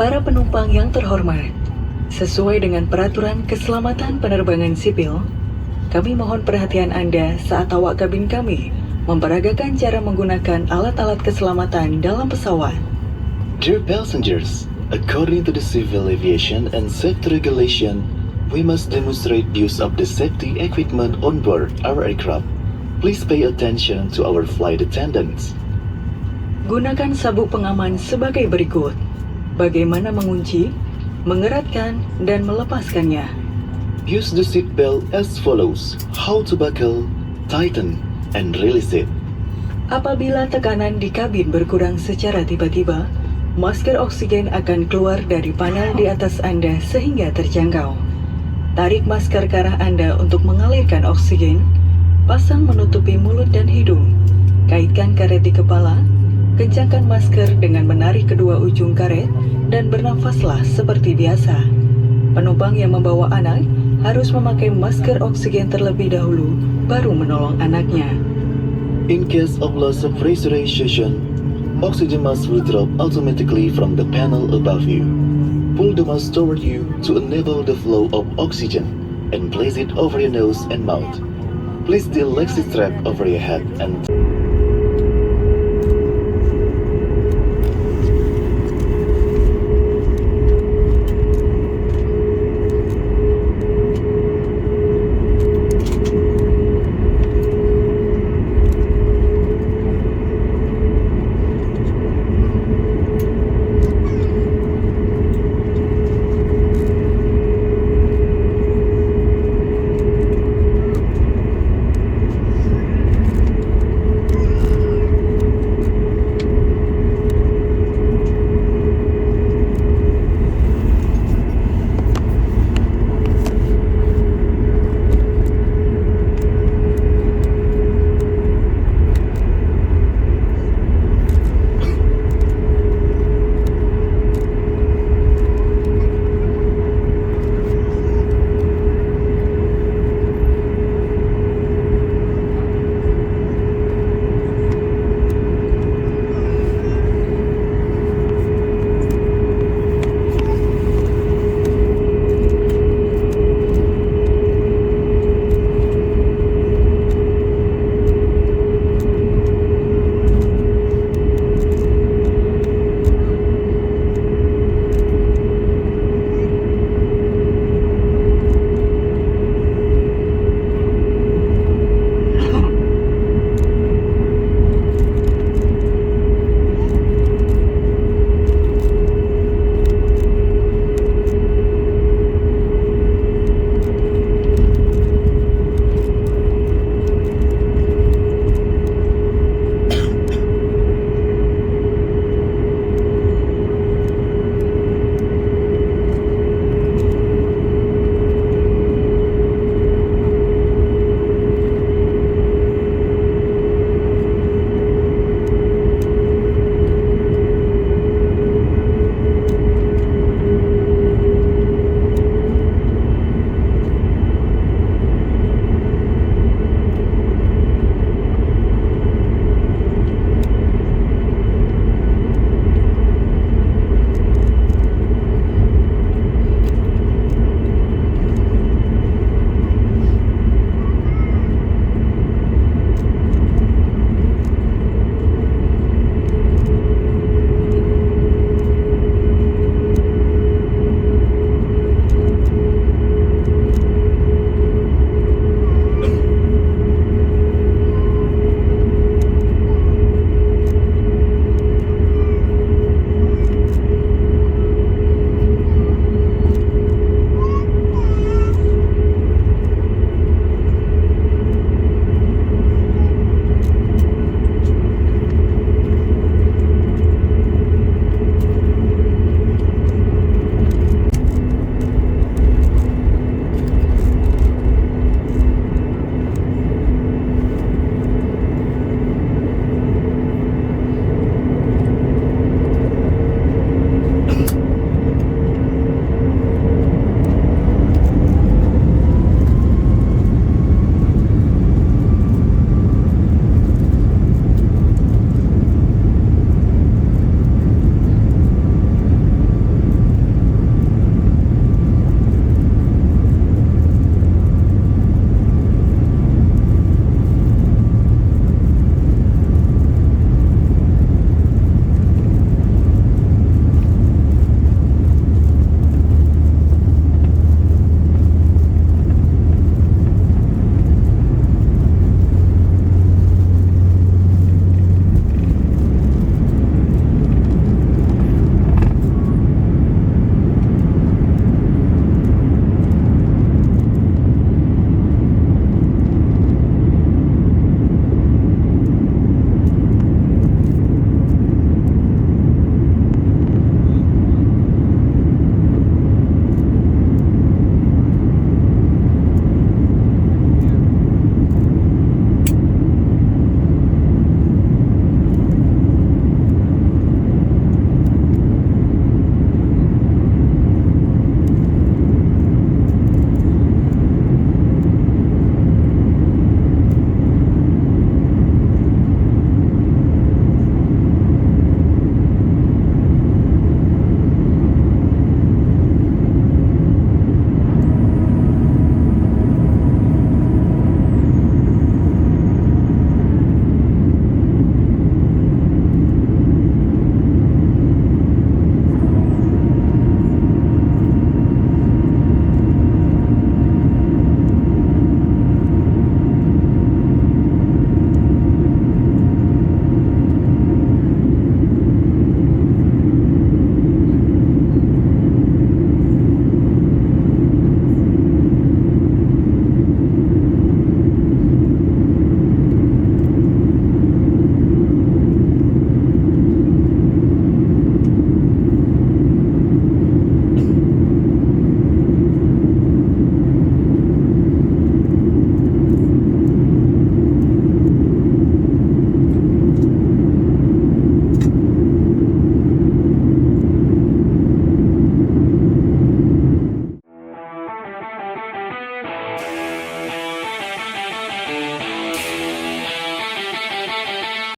Para penumpang yang terhormat, sesuai dengan peraturan keselamatan penerbangan sipil, kami mohon perhatian Anda saat awak kabin kami memperagakan cara menggunakan alat-alat keselamatan dalam pesawat. Dear passengers, according to the Civil Aviation and Safety Regulation, we must demonstrate use of the safety equipment on board our aircraft. Please pay attention to our flight attendants. Gunakan sabuk pengaman sebagai berikut. Bagaimana mengunci, mengeratkan, dan melepaskannya. Use the seat belt as follows. How to buckle, tighten, and release it. Apabila tekanan di kabin berkurang secara tiba-tiba, masker oksigen akan keluar dari panel di atas Anda sehingga terjangkau. Tarik masker ke arah Anda untuk mengalirkan oksigen. Pasang menutupi mulut dan hidung. Kaitkan karet di kepala. Kencangkan masker dengan menarik kedua ujung karet dan bernafaslah seperti biasa. Penumpang yang membawa anak harus memakai masker oksigen terlebih dahulu, baru menolong anaknya. In case of loss of pressurization, oxygen mask will drop automatically from the panel above you. Pull the mask toward you to enable the flow of oxygen and place it over your nose and mouth. Place the elastic strap over your head and